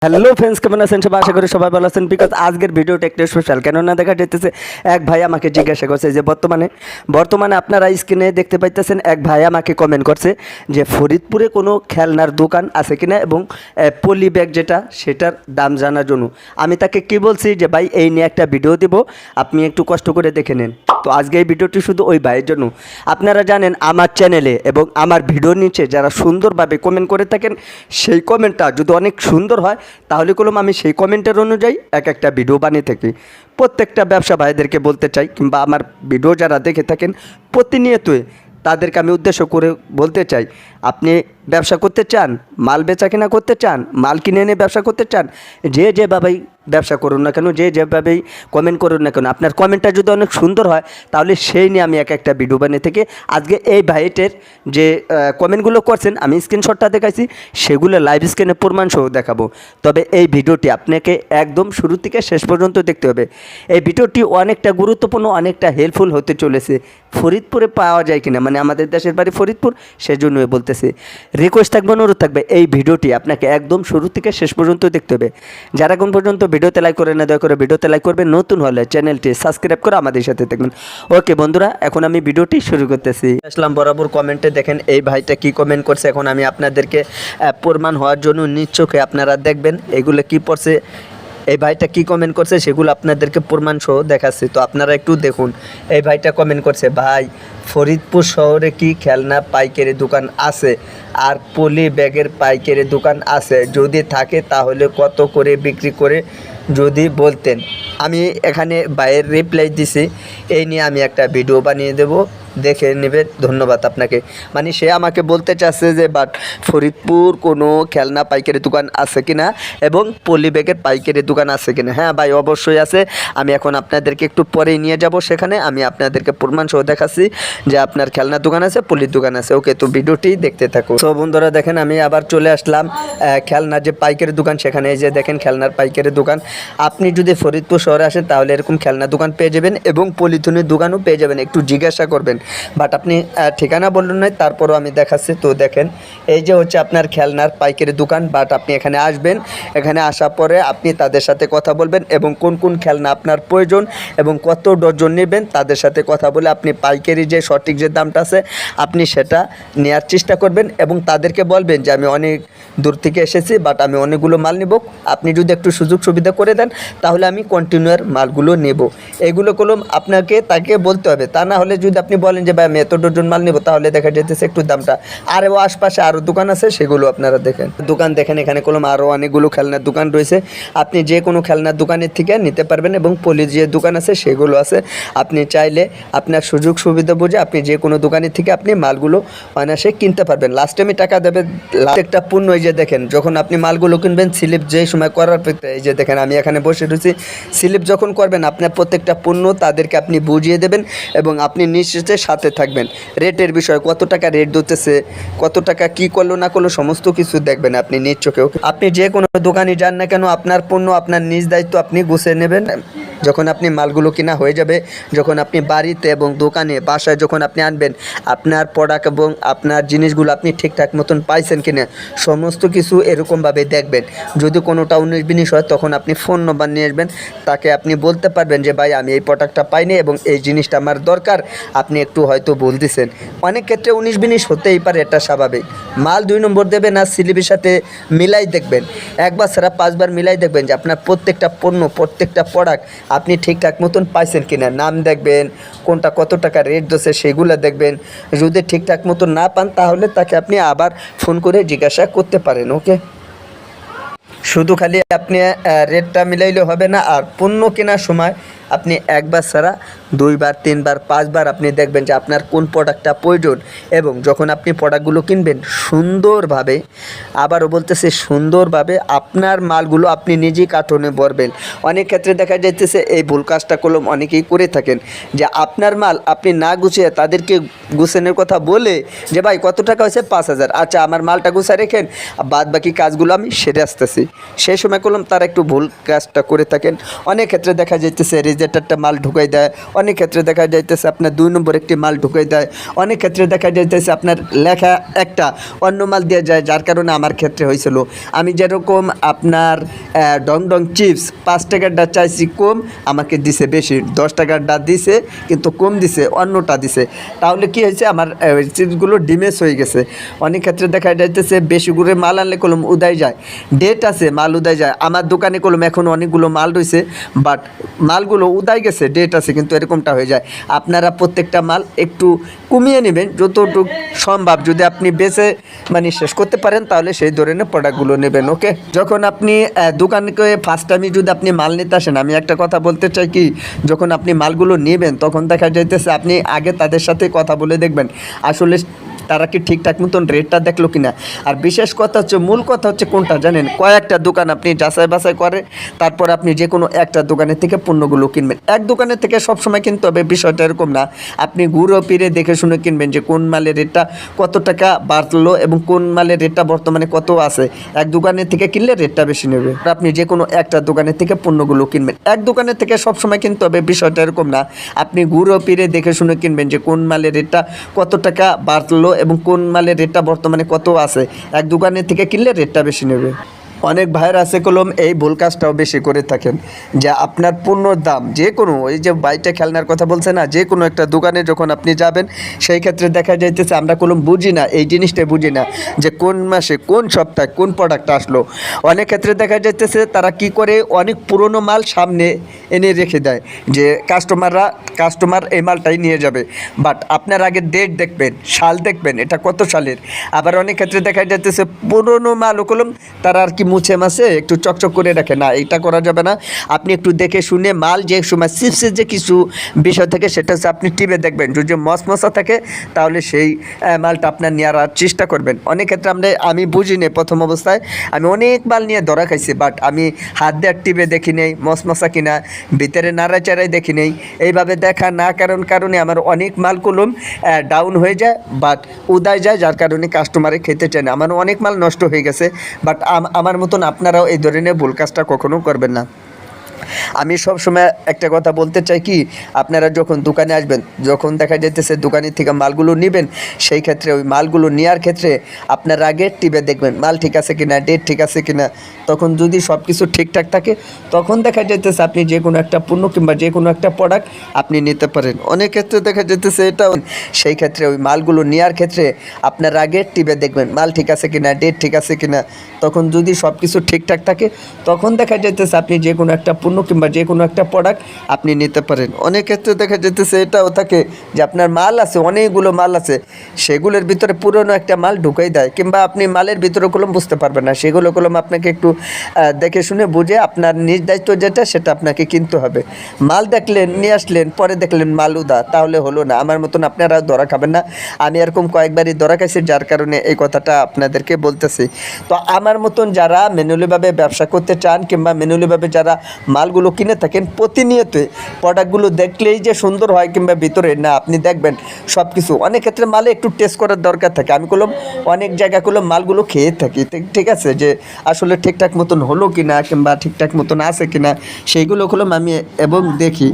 Hello friends, কেমন আছেন সবাই? আশা করি সবাই ভালো আছেন। বিকজ আজকের ভিডিওটা একটু স্পেশাল, কেননা দেখা যেতেছে এক ভাই আমাকে জিজ্ঞাসা করছে যে বর্তমানে আপনারা স্ক্রিনে দেখতে পাইতেছেন, এক ভাই আমাকে কমেন্ট করছে যে ফরিদপুরে কোনো খেলনার দোকান আছে কিনা এবং পলি ব্যাগ যেটা সেটার দাম জানার জন্য। আমি তাকে কি বলছি যে ভাই এই নিয়ে একটা ভিডিও দেব, আপনি একটু কষ্ট করে দেখে নেন। তো আজকে এই ভিডিওটি শুধু ওই ভাইয়ের জন্য। আপনারা জানেন আমার চ্যানেলে এবং আমার ভিডিওর নিচে যারা সুন্দরভাবে কমেন্ট করে থাকেন, সেই কমেন্টটা যদি অনেক সুন্দর হয় তাহলে আমি সেই কমেন্টের অনুযায়ী একটা ভিডিও বানিয়ে থাকি। প্রত্যেকটা ব্যবসা ভাইদেরকে বলতে চাই, কিংবা আমার ভিডিও যারা দেখে থাকেন প্রতিনিয়তই তাদেরকে আমি উদ্দেশ্য করে বলতে চাই, আপনি ব্যবসা করতে চান, মাল বেচা কেনা করতে চান, মাল কিনে এনে ব্যবসা করতে চান, যেভাবেই ব্যবসা করুন না কেন, যেভাবেই কমেন্ট করুন না কেন, আপনার কমেন্টটা যদি অনেক সুন্দর হয় তাহলে সেই নিয়ে আমি একটা ভিডিও বানিয়ে থেকে আজকে এই ভাইটের যে কমেন্টগুলো করছেন আমি স্ক্রিনশটটা দেখাইছি, সেগুলো লাইভ স্ক্রিনে প্রমাণসহ দেখাবো। তবে এই ভিডিওটি আপনাকে একদম শুরু থেকে শেষ পর্যন্ত দেখতে হবে। এই ভিডিওটি অনেকটা গুরুত্বপূর্ণ, অনেকটা হেল্পফুল হতে চলেছে। ফরিদপুরে পাওয়া যায় কিনা, মানে আমাদের দেশের বাড়ি ফরিদপুর, সেজন্যই বলতেছি। রিকোয়েস্ট থাকবে, অনুরোধ থাকবে, এই ভিডিওটি আপনাকে একদম শুরু থেকে শেষ পর্যন্ত দেখতে হবে। যারা কোন পর্যন্ত ভিডিওতে লাইক করে না, দয়া করে ভিডিওতে লাইক করবেন, নতুন হলে চ্যানেলটি সাবস্ক্রাইব করে আমাদের সাথে থাকবেন। ওকে বন্ধুরা, এখন আমি ভিডিওটি শুরু করতেছি। আসলাম বরাবর কমেন্টে, দেখেন এই ভাইটা কি কমেন্ট করছে। এখন আমি আপনাদেরকে প্রমাণ হওয়ার জন্য নিজ চোখে আপনারা দেখবেন এগুলো কি পড়ছে, এই ভাইটা কি কমেন্ট করছে সেগুলো আপনাদেরকে প্রমাণ সহ দেখাচ্ছি। তো আপনারা একটু দেখুন। এই ভাইটা কমেন্ট করছে, ভাই ফরিদপুর শহরে কি খেলনা পাইকারি দোকান আছে আর পলি ব্যাগের পাইকারি দোকান আছে? যদি থাকে তাহলে কত করে বিক্রি করে যদি বলতেন। আমি এখানে ভাইয়ের রিপ্লাই দিছি, এই নিয়ে আমি একটা ভিডিও বানিয়ে দেব, দেখে নেবেন। ধন্যবাদ আপনাকে। মানে সে আমাকে বলতে চাচ্ছে যে বাট ফরিদপুর কোনো খেলনা পাইকারি দোকান আছে কিনা এবং পলি ব্যাগের পাইকারি দোকান আছে কিনা। হ্যাঁ ভাই, অবশ্যই আছে। আমি এখন আপনাদেরকে একটু পরেই নিয়ে যাব সেখানে। আমি আপনাদেরকে প্রমাণ সহ দেখাচ্ছি যে আপনার খেলনার দোকান আছে, পলির দোকান আছে। ওকে, তো ভিডিওটি দেখতে থাকুন। তো বন্ধুরা দেখেন, আমি আবার চলে আসলাম খেলনার যে পাইকারি দোকান সেখানে। এই যে দেখেন খেলনার পাইকারি দোকান। আপনি যদি ফরিদপুর শহরে আসেন তাহলে এরকম খেলনার দোকান পেয়ে যাবেন এবং পলিথিনের দোকানও পেয়ে যাবেন। একটু জিজ্ঞাসা করবেন, বাট আপনি ঠিকানা বললেন নাই, তারপরও আমি দেখাচ্ছি। তো দেখেন, এই যে হচ্ছে আপনার খেলনার পাইকারি দোকান। বাট আপনি এখানে আসবেন, এখানে আসার পরে আপনি তাদের সাথে কথা বলবেন এবং কোন কোন খেলনা আপনার প্রয়োজন এবং কত ডজন নেবেন তাদের সাথে কথা বলে আপনি পাইকারি যে সঠিক যে দামটা আছে আপনি সেটা নেওয়ার চেষ্টা করবেন এবং তাদেরকে বলবেন যে আমি অনেক দূর থেকে এসেছি, বাট আমি অনেকগুলো মাল নেব, আপনি যদি একটু সুযোগ সুবিধা করে দেন তাহলে আমি কন্টিনিউয়ার মালগুলো নেব। এগুলো আপনাকে তাকে বলতে হবে। তা না হলে যদি আপনি বলেন যে ভাই আমি এত ডজন মাল নেব, তাহলে দেখা যেতেছে একটু দামটা। আর আশপাশে আরও দোকান আছে, সেগুলো আপনারা দেখেন। দোকান দেখেন, এখানে আরও অনেকগুলো খেলনার দোকান রয়েছে। আপনি যে কোনো খেলনার দোকানের থেকে নিতে পারবেন এবং পলি যে দোকান আছে সেগুলো আছে। আপনি চাইলে আপনার সুযোগ সুবিধা বুঝে আপনি যে কোনো দোকানের থেকে আপনি মালগুলো অনায়াসে কিনতে পারবেন। লাস্টে আমি টাকা দেবে একটা পণ্য। এই যে দেখেন, যখন আপনি মালগুলো কিনবেন স্লিপ যে সময় করার পর, এই যে দেখেন আমি এখানে বসে রয়েছি, স্লিপ যখন করবেন আপনার প্রত্যেকটা পণ্য তাদেরকে আপনি বুঝিয়ে দেবেন এবং আপনি নিশ্চিতে সাথে থাকবেন। রেটের বিষয়, কত টাকা রেট দিতেছে, কত টাকা কি করলো না করলো, সমস্ত কিছু দেখবেন আপনি নিজ চোখেও। আপনি যে কোনো দোকানে যান না কেন, আপনার পণ্য আপনার নিজ দায়িত্ব আপনি গুছিয়ে নেবেন। যখন আপনি মালগুলো কিনা হয়ে যাবে, যখন আপনি বাড়িতে এবং দোকানে বাসায় যখন আপনি আনবেন, আপনার প্রোডাক্ট এবং আপনার জিনিসগুলো আপনি ঠিকঠাক মতন পাইছেন কিনা সমস্ত কিছু এরকমভাবে দেখবেন। যদি কোনোটা 19-20 হয় তখন আপনি ফোন নম্বর নিয়ে আসবেন, তাকে আপনি বলতে পারবেন যে ভাই আমি এই প্রোডাক্টটা পাইনি এবং এই জিনিসটা আমার দরকার, আপনি একটু হয়তো ভুল দিচ্ছেন। অনেক ক্ষেত্রে 19-20 হতেই পারে, এটা স্বাভাবিক। মাল 2 নম্বর দেবেন আর স্লিপের সাথে মিলাই দেখবেন, একবার ছাড়া 5বার মিলাই দেখবেন যে আপনার প্রত্যেকটা পণ্য, প্রত্যেকটা প্রোডাক্ট আপনি ঠিকঠাক মতন পাইছেন কিনা। নাম দেখবেন, কোনটা কত টাকা রেট দিচ্ছে সেগুলো দেখবেন। যদি ঠিকঠাক মতন না পান তাহলে তাকে আপনি আবার ফোন করে জিজ্ঞাসা করতে পারেন। ওকে, শুধু খালি আপনি রেটটা মিলাইলে হবে না। আর পণ্য কেনার সময় আপনি একবার ছাড়া 2বার 3বার 5বার আপনি দেখবেন যে আপনার কোন প্রোডাক্টটা প্রয়োজন এবং যখন আপনি প্রোডাক্টগুলো কিনবেন সুন্দরভাবে, আবারও বলতেছে সুন্দরভাবে আপনার মালগুলো আপনি নিজেই কার্টনে ভরবেন। অনেক ক্ষেত্রে দেখা যাইতেছে এই ভুল কাজটা অনেকেই করে থাকেন যে আপনার মাল আপনি না গুছিয়ে তাদেরকে গুছানোর কথা বলে যে ভাই কত টাকা হয়েছে, 5,000, আচ্ছা আমার মালটা গুছিয়ে রেখেন, বাদ বাকি কাজগুলো আমি সেরে আসতেছি। সেই সময় তারা একটু ভুল কাজটা করে থাকেন। অনেক ক্ষেত্রে দেখা যাইতেছে যেটা মাল ঢুকাই দেয়, অনেক ক্ষেত্রে দেখা যাইতেছে আপনার 2 নম্বর একটি মাল ঢুকাই দেয়, অনেক ক্ষেত্রে দেখা যাইতেছে আপনার লেখা একটা অন্য মাল দিয়ে যায়, যার কারণে আমার ক্ষেত্রে হয়েছিল আমি যেরকম আপনার ডং ডং চিপস 5 টাকারটা চাইছি কম, আমাকে দিছে বেশি, 10 টাকারটা দিছে কিন্তু কম দিছে, অন্যটা দিছে। তাহলে কি হয়েছে, আমার চিপসগুলো ডিমেস হয়ে গেছে। অনেক ক্ষেত্রে দেখা যাইতেছে বেশি করে মাল আনলে কলম উদায় যায়, ডেট আছে মাল উদায় যায়। আমার দোকানে কলম এখন অনেকগুলো মাল রয়েছে, বাট মালগুলো উদায় গেছে, ডেট আছে, কিন্তু এরকমটা হয়ে যায়। আপনারা প্রত্যেকটা মাল একটু কমিয়ে নেবেন যতটুকু সম্ভব। যদি আপনি বেচে মানে শেষ করতে পারেন তাহলে সেই ধরনের প্রোডাক্টগুলো নেবেন। ওকে, যখন আপনি দোকানকে ফার্স্ট টাইমে যদি আপনি মাল নিতে আসেন, আমি একটা কথা বলতে চাই কি, যখন আপনি মালগুলো নেবেন তখন দেখা যাইতেছে আপনি আগে তাদের সাথে কথা বলে দেখবেন আসলে তারা কি ঠিকঠাক মতন রেটটা দেখলো কিনা। আর বিশেষ কথা হচ্ছে, মূল কথা হচ্ছে কোনটা জানেন, কয়েকটা দোকান আপনি যাচাই বাছাই করে তারপর আপনি যে কোনো একটা দোকানের থেকে পণ্যগুলো কিনবেন। এক দোকানের থেকে সবসময় কিনতে হবে বিষয়টা এরকম না, আপনি ঘুরে ফিরে দেখে শুনে কিনবেন যে কোন মালের রেটটা কত টাকা বাড়লো এবং কোন মালের রেটটা বর্তমানে কত আছে। এক দোকানের থেকে কিনলে রেটটা বেশি নেবে। আপনি যে কোনো একটা দোকানের থেকে পণ্যগুলো কিনবেন, এক দোকানের থেকে সবসময় কিনতে হবে বিষয়টা এরকম না, আপনি ঘুরে ফিরে দেখে শুনে কিনবেন যে কোন মালের রেটটা কত টাকা বাড়লো এবং কোন মালের রেটটা বর্তমানে কত আছে। এক দোকানের থেকে কিনলে রেটটা বেশি নেবে। অনেক ভাইয়ের আছে কলম এই ভুল কাজটাও বেশি করে থাকেন, যে আপনার পণ্যর দাম যে কোনো, ওই যে বাইকটা খেলনার কথা বলছে না, যে কোনো একটা দোকানে যখন আপনি যাবেন সেই ক্ষেত্রে দেখা যাইতেছে আমরা কলম বুঝি না, এই জিনিসটা বুঝি না যে কোন মাসে কোন সপ্তাহে কোন প্রোডাক্টটা আসলো। অনেক ক্ষেত্রে দেখা যাইতেছে তারা কি করে, অনেক পুরনো মাল সামনে এনে রেখে দেয় যে কাস্টমার এই মালটাই নিয়ে যাবে, বাট আপনার আগে ডেট দেখবেন, সাল দেখবেন এটা কত সালের। আবার অনেক ক্ষেত্রে দেখা যাইতেছে পুরনো মাল কলম তারা আর কি মুছে মাছে একটু চকচক করে রাখে, না এটা করা যাবে না। আপনি একটু দেখে শুনে মাল, যে সময় চিপসের যে কিছু বিষয় থাকে সেটা হচ্ছে আপনি টিপে দেখবেন, যদি মশমশা থাকে তাহলে সেই মালটা আপনার নেওয়ার চেষ্টা করবেন। অনেক ক্ষেত্রে আমি বুঝি নেই, প্রথম অবস্থায় আমি অনেক মাল নিয়ে ধরা খাইছি, বাট আমি হাত দিয়ে টিপে দেখি নেই মশমশা কিনা, ভিতরে নাড়াচাড়াই দেখি নেই। এইভাবে দেখা না কারণে আমার অনেক মাল কলম ডাউন হয়ে যায়, বাট উদায় যায়, যার কারণে কাস্টমারে খেতে চায় না। আমার অনেক মাল নষ্ট হয়ে গেছে, বাট আমার মতন আপনারাও এই ধরনের ভুল কাজটা কখনো করবেন না। আমি সব সময় একটা কথা বলতে চাই কি, আপনারা যখন দোকানে আসবেন, যখন দেখা যাইতেছে দোকানের থেকে মালগুলো নেবেন, সেই ক্ষেত্রে ওই মালগুলো নেওয়ার ক্ষেত্রে আপনার আগে টিপে দেখবেন মাল ঠিক আছে কিনা, ডেট ঠিক আছে কিনা। তখন যদি সব কিছু ঠিকঠাক থাকে তখন দেখা যাইতেছে আপনি যে কোনো একটা পণ্য কিংবা যে কোনো একটা প্রোডাক্ট আপনি নিতে পারেন। অনেক ক্ষেত্রে দেখা যাইতেছে এটাও, সেই ক্ষেত্রে ওই মালগুলো নেওয়ার ক্ষেত্রে আপনার আগে টিপে দেখবেন মাল ঠিক আছে কিনা, ডেট ঠিক আছে কিনা। তখন যদি সব কিছু ঠিকঠাক থাকে তখন দেখা যাইতেছে আপনি যে কোনো একটা পণ্য কিংবা যে কোনো একটা প্রোডাক্ট আপনি নিতে পারেন। অনেক ক্ষেত্রে দেখা যেতেছে এটাও থাকে যে আপনার মাল আছে, অনেকগুলো মাল আছে, সেগুলোর ভিতরে পুরনো একটা মাল ঢুকাই দেয়, কিংবা আপনি মালের ভিতরে কলম বুঝতে পারবেন না, সেগুলো কলম আপনাকে একটু দেখে শুনে বুঝে আপনার নিজ দায়িত্ব যেটা সেটা আপনাকে কিনতে হবে। মাল দেখলেন নিয়ে আসলেন, পরে দেখলেন মাল উদা, তাহলে হলো না। আমার মতন আপনারা ধরা খাবেন না, আমি এরকম কয়েকবারই ধরা খাইছি, যার কারণে এই কথাটা আপনাদেরকে বলতেছি। তো আমার মতন যারা ম্যানুয়ালিভাবে ব্যবসা করতে চান কিংবা ম্যানুয়ালিভাবে যারা মালগুলো কিনে থাকেন, প্রতিনিয়ত প্রোডাক্টগুলো দেখলেই যে সুন্দর হয় কিংবা ভিতরে না, আপনি দেখবেন সব কিছু। অনেক ক্ষেত্রে মালে একটু টেস্ট করার দরকার থাকে। আমি কলম অনেক জায়গা কলম মালগুলো খেয়ে থাকি, ঠিক আছে, যে আসলে ঠিকঠাক মতন হলো কিনা কিংবা ঠিকঠাক মতন আছে কিনা, সেইগুলো কলম আমি এবং দেখি।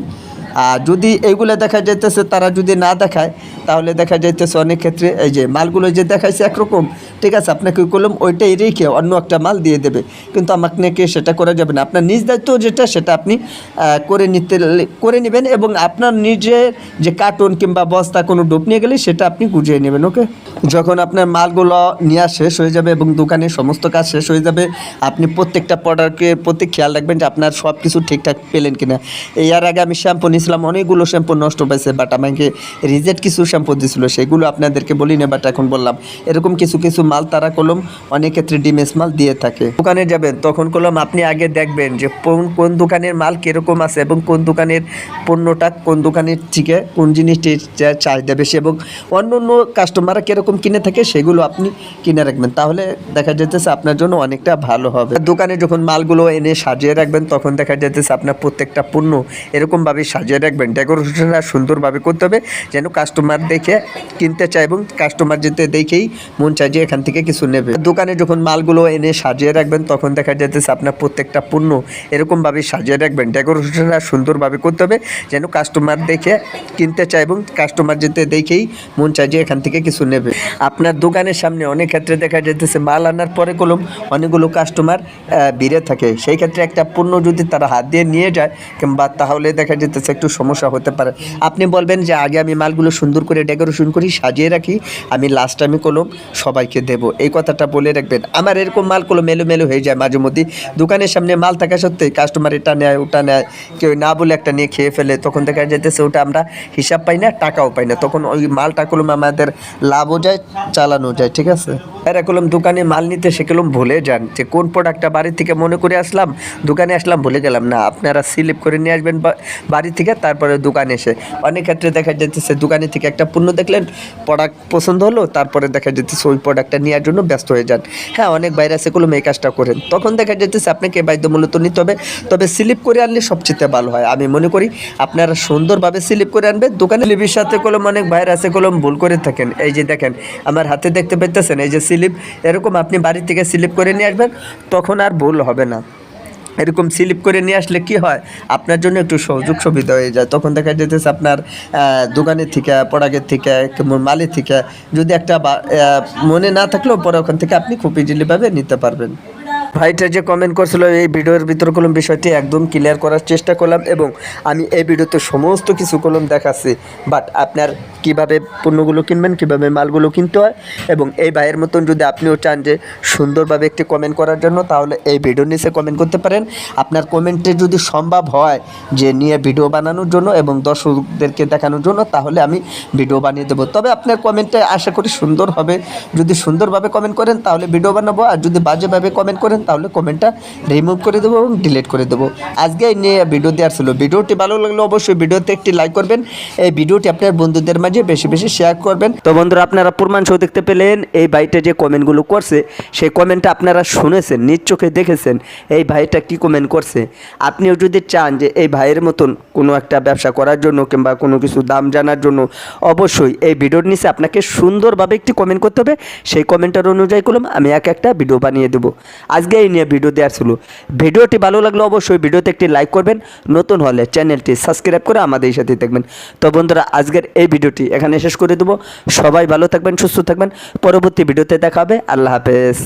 আর যদি এইগুলো দেখা যাইতেছে তারা যদি না দেখায়, তাহলে দেখা যাইতেছে অনেক ক্ষেত্রে এই যে মালগুলো যে দেখাইছে একরকম, ঠিক আছে, আপনাকে কলম ওইটাই রেখে অন্য একটা মাল দিয়ে দেবে, কিন্তু আমাকে সেটা করা যাবে না। আপনার নিজ দায়িত্ব যেটা সেটা আপনি করে নেবেন, এবং আপনার নিজের যে কার্টুন কিংবা বস্তা কোনো ডোপ নিয়ে গেলে সেটা আপনি গুছিয়ে নেবেন। ওকে, যখন আপনার মালগুলো নেওয়া শেষ হয়ে যাবে এবং দোকানের সমস্ত কাজ শেষ হয়ে যাবে, আপনি প্রত্যেকটা প্রোডাক্টের প্রতি খেয়াল রাখবেন যে আপনার সব কিছু ঠিকঠাক পেলেন কিনা। এর আগে আমি শ্যাম্পু নিয়েছিলাম, অনেকগুলো শ্যাম্পু নষ্ট পাইছে, বাট আমাকে রিজেক্ট কিছু শ্যাম্পু দিয়েছিল, সেগুলো আপনাদেরকে বলি না, বাট এখন বললাম। এরকম কিছু মাল তারা কলম অনেক ক্ষেত্রে ডিমেস মাল দিয়ে থাকে। দোকানে যাবেন তখন কলম আপনি আগে দেখবেন যে কোন দোকানের মাল কীরকম আছে এবং কোন দোকানের পণ্যটা কোন দোকানের থেকে কোন জিনিসটি চাহিদা বেশি এবং অন্য কাস্টমাররা কীরকম কিনে থাকে সেগুলো আপনি কিনে রাখবেন, তাহলে দেখা যেতেছে আপনার জন্য অনেকটা ভালো হবে। দোকানে যখন মালগুলো এনে সাজিয়ে রাখবেন তখন দেখা যেতেছে আপনার প্রত্যেকটা পণ্য এরকমভাবে সাজিয়ে সাজিয়ে রাখবেন, ডেকোরেশনটা সুন্দরভাবে করতে হবে যেন কাস্টমার দেখে কিনতে চায় এবং কাস্টমার যেতে দেখেই মন চায় যে এখান থেকে কিছু নেবে। দোকানে যখন মালগুলো এনে সাজিয়ে রাখবেন তখন দেখা যাইতেছে আপনার প্রত্যেকটা পণ্য এরকমভাবে সাজিয়ে রাখবেন, ডেকোরেশনটা সুন্দরভাবে করতে হবে যেন কাস্টমার দেখে কিনতে চায় এবং কাস্টমার যেতে দেখেই মন চায় যে এখান থেকে কিছু নেবে। আপনার দোকানের সামনে অনেক ক্ষেত্রে দেখা যাইতেছে মাল আনার পরে কলম অনেকগুলো কাস্টমার ভিড়ে থাকে, সেই ক্ষেত্রে একটা পণ্য যদি তারা হাত দিয়ে নিয়ে যায় কিংবা তাহলে দেখা যেতেছে একটু সমস্যা হতে পারে। আপনি বলবেন যে আগে আমি মালগুলো সুন্দর করে ডেকোরেশন করি, সাজিয়ে রাখি, আমি লাস্ট আমি কলম সবাইকে দেব, এই কথাটা বলে রাখবেন। আমার এরকম মাল কলম মেলো হয়ে যায় মাঝে মধ্যে, দোকানের সামনে মাল থাকা সত্ত্বে কাস্টমার এটা নেয় ওটা নেয়, কেউ না বলে একটা নিয়ে খেয়ে ফেলে, তখন দেখা যেতেছে ওটা আমরা হিসাব পাই না, টাকাও পাই না, তখন ওই মালটা কলম আমাদের লাভও যায়, চালানো যায়। ঠিক আছে, এরা কলম দোকানে মাল নিতে সে কলম ভুলে যান যে কোন প্রোডাক্টটা বাড়ি থেকে মনে করে আসলাম, দোকানে আসলাম ভুলে গেলাম না, আপনারা স্লিপ করে নিয়ে আসবেন বাড়ি থেকে, তারপরে দোকানে এসে। অনেক ক্ষেত্রে দেখা যাচ্ছে দোকানে থেকে একটা পণ্য দেখলেন, প্রোডাক্ট পছন্দ হলো, তারপরে দেখা যাচ্ছে ওই প্রোডাক্টটা নেওয়ার জন্য ব্যস্ত হয়ে যান। হ্যাঁ, অনেক বাইরে আছে কলম এই কাজটা করেন, তখন দেখা যাচ্ছে আপনাকে বাধ্যমূলত নিতে হবে, তবে স্লিপ করে আনলে সবচেয়ে ভালো হয়। আমি মনে করি আপনারা সুন্দরভাবে স্লিপ করে আনবেন। দোকানে স্লিপের সাথে কলম অনেক বাইরে আছে কলম ভুল করে থাকেন, এই যে দেখেন আমার হাতে দেখতে পাইতেছেন এই যে স্লিপ, এরকম আপনি বাড়ি থেকে স্লিপ করে নিয়ে আসবেন, তখন আর ভুল হবে না। এরকম স্লিপ করে নিয়ে আসলে কি হয়, আপনার জন্য একটু সুযোগ সুবিধা হয়ে যায়, তখন দেখা যেতেছে আপনার দোকানের থেকে, প্রোডাক্টের থেকে, মালের থেকে যদি একটা মনে না থাকলেও পরে ওখান থেকে আপনি খুব ইজিলিভাবে নিতে পারবেন। ভাইটা যে কমেন্ট করছিল এই ভিডিওর ভিতরে কলম বিষয়টি একদম ক্লিয়ার করার চেষ্টা করলাম এবং আমি এই ভিডিওতে সমস্ত কিছু কলম দেখাচ্ছি, বাট আপনার কিভাবে পণ্যগুলো কিনবেন, কিভাবে মালগুলো কিনতে হয়, এবং এই ভাইয়ের মতন যদি আপনিও চান যে সুন্দরভাবে একটি কমেন্ট করার জন্য, তাহলে এই ভিডিওর নিচে কমেন্ট করতে পারেন। আপনার কমেন্টে যদি সম্ভব হয় যে নিয়ে ভিডিও বানানোর জন্য এবং দর্শকদেরকে দেখানোর জন্য, তাহলে আমি ভিডিও বানিয়ে দেবো। তবে আপনার কমেন্টে আশা করি সুন্দর হবে, যদি সুন্দরভাবে কমেন্ট করেন তাহলে ভিডিও বানাবো, আর যদি বাজেভাবে কমেন্ট করেন তাহলে কমেন্টটা রিমুভ করে দেবো এবং ডিলিট করে দেবো। আজকে এই নিয়ে ভিডিও দেওয়ার ছিল। ভিডিওটি ভালো লাগলে অবশ্যই ভিডিওতে একটি লাইক করবেন, এই ভিডিওটি আপনার বন্ধুদের মাঝে বেশি বেশি শেয়ার করবেন। তো বন্ধুরা, আপনারা প্রমাণ সহ দেখতে পেলেন এই ভাইটা যে কমেন্টগুলো করছে, সেই কমেন্টটা আপনারা শুনেছেন, নিজ চোখে দেখেছেন এই ভাইটা কি কমেন্ট করছে। আপনিও যদি চান যে এই ভাইয়ের মতন কোনো একটা ব্যবসা করার জন্য কিংবা কোনো কিছু দাম জানার জন্য, অবশ্যই এই ভিডিওর নিচে আপনাকে সুন্দরভাবে একটি কমেন্ট করতে হবে, সেই কমেন্টের অনুযায়ী করলাম আমি একটা ভিডিও বানিয়ে দেবো। আজকে এই নিয়ে ভিডিও দেওয়ার ছিল। ভিডিওটি ভালো লাগলে অবশ্যই ভিডিওতে একটি লাইক করবেন, নতুন হলে চ্যানেলটি সাবস্ক্রাইব করে আমাদের সাথে থাকবেন। তো বন্ধুরা, আজকের এই ভিডিওটি এখানে শেষ করে দেবো। সবাই ভালো থাকবেন, সুস্থ থাকবেন, পরবর্তী ভিডিওতে দেখা হবে। আল্লাহ হাফেজ।